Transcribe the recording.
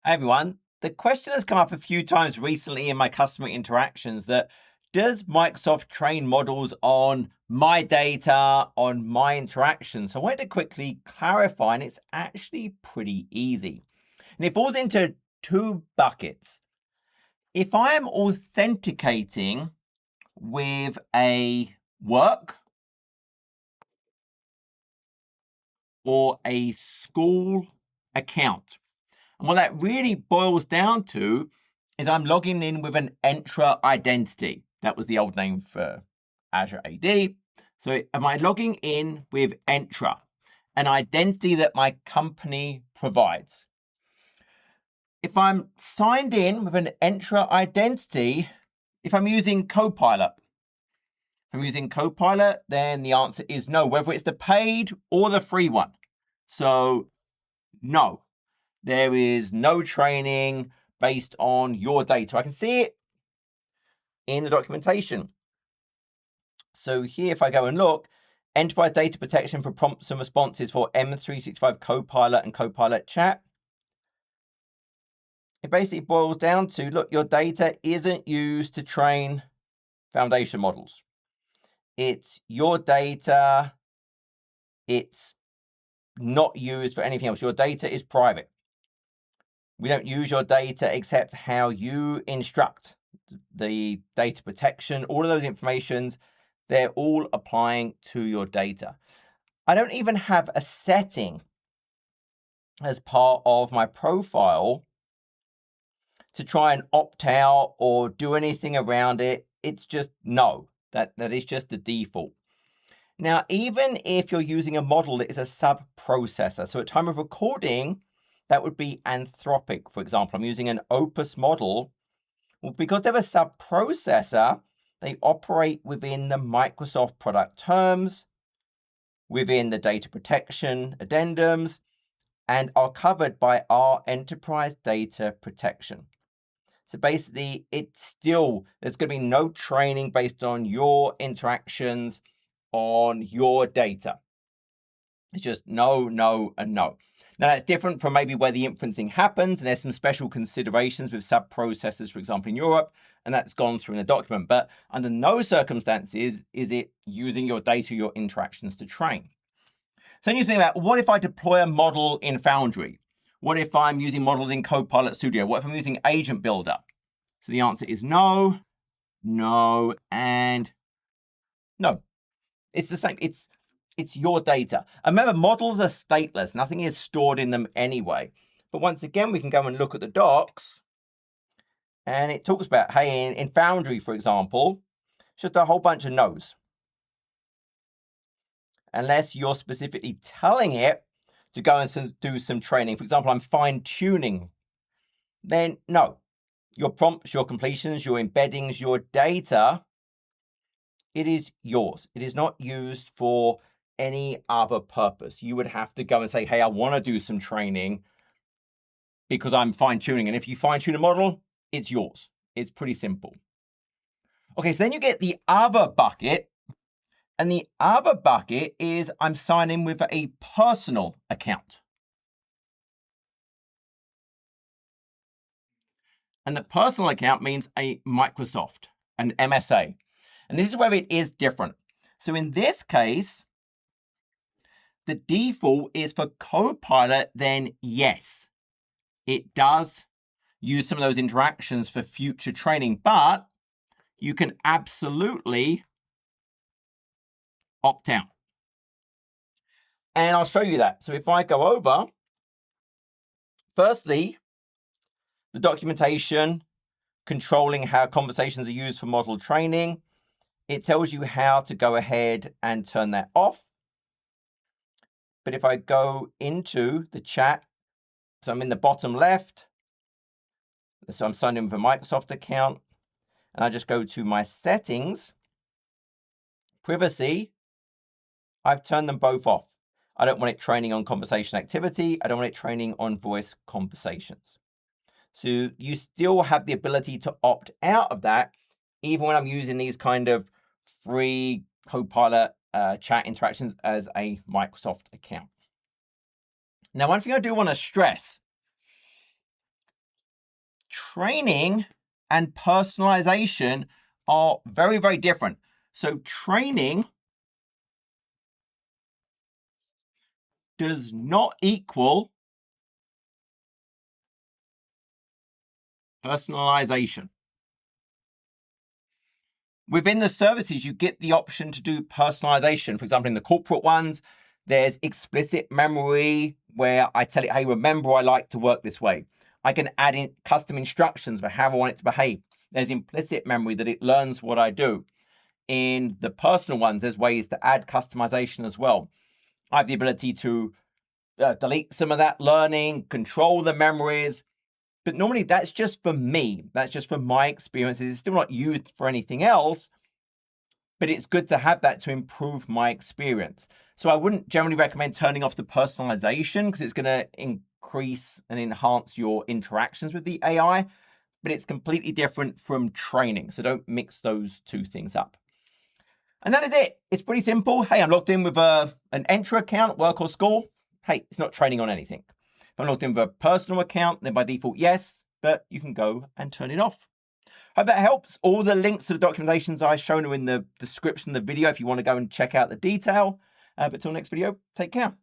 Hi everyone. The question has come up a few times recently in my customer interactions that does Microsoft train models on my data, on my interactions? So I wanted to quickly clarify, and it's actually pretty easy. And it falls into two buckets. If I am authenticating with a work or a school account, and what that really boils down to is I'm logging in with an Entra identity. That was the old name for Azure AD. So am I logging in with Entra, an identity that my company provides? If I'm signed in with an Entra identity, if I'm using Copilot, then the answer is no, whether it's the paid or the free one. So no. There is no training based on your data. I can see it in the documentation. So here, if I go and look, enterprise data protection for prompts and responses for M365 Copilot and Copilot chat. It basically boils down to, look, your data isn't used to train foundation models. It's your data. It's not used for anything else. Your data is private. We don't use your data except how you instruct. The data protection, all of those informations, they're all applying to your data. I don't even have a setting as part of my profile to try and opt out or do anything around it. It's just no, that is just the default. Now, even if you're using a model that is a subprocessor, so at time of recording, that would be Anthropic, for example. I'm using an Opus model. Well, because they're a subprocessor, they operate within the Microsoft product terms, within the data protection addendums, and are covered by our enterprise data protection. So basically, there's going to be no training based on your interactions on your data. It's just no, no, and no. Now, that's different from maybe where the inferencing happens, and there's some special considerations with subprocessors, for example, in Europe, and that's gone through in the document. But under no circumstances is it using your data, your interactions to train. So then you think about, what if I deploy a model in Foundry? What if I'm using models in Copilot Studio? What if I'm using Agent Builder? So the answer is no, no, and no. It's the same. It's your data. And remember, models are stateless. Nothing is stored in them anyway. But once again, we can go and look at the docs. And it talks about, hey, in Foundry, for example, it's just a whole bunch of no's. Unless you're specifically telling it to go and do some training. For example, I'm fine-tuning. Then no. Your prompts, your completions, your embeddings, your data, it is yours. It is not used for any other purpose. You would have to go and say, hey, I want to do some training because I'm fine-tuning. And if you fine-tune a model, it's yours. It's pretty simple. Okay, so then you get the other bucket. And the other bucket is I'm signing with a personal account. And the personal account means a Microsoft, an MSA. And this is where it is different. So in this case, the default is for Copilot, then yes, it does use some of those interactions for future training, but you can absolutely opt out. And I'll show you that. So if I go over, firstly, the documentation controlling how conversations are used for model training. It tells you how to go ahead and turn that off. But if I go into the chat, so I'm in the bottom left, so I'm signed in with a Microsoft account, and I just go to my settings, privacy, I've turned them both off. I don't want it training on conversation activity. I don't want it training on voice conversations. So you still have the ability to opt out of that, even when I'm using these kind of free Copilot chat interactions as a Microsoft account. Now, one thing I do want to stress training and personalization are very, very different. So training does not equal personalization. Within the services, you get the option to do personalization. For example, in the corporate ones, there's explicit memory where I tell it, hey, remember, I like to work this way. I can add in custom instructions for how I want it to behave. There's implicit memory that it learns what I do. In the personal ones, there's ways to add customization as well. I have the ability to delete some of that learning, control the memories, but normally that's just for me. That's just for my experiences. It's still not used for anything else, but it's good to have that to improve my experience. So I wouldn't generally recommend turning off the personalization because it's going to increase and enhance your interactions with the AI, but it's completely different from training. So don't mix those two things up. And that is it. It's pretty simple. Hey, I'm logged in with an Entra account, work or school. Hey, it's not training on anything. If I'm logged in with a personal account, then by default, yes, but you can go and turn it off. Hope that helps. All the links to the documentations I've shown are in the description of the video if you want to go and check out the detail. But till next video, take care.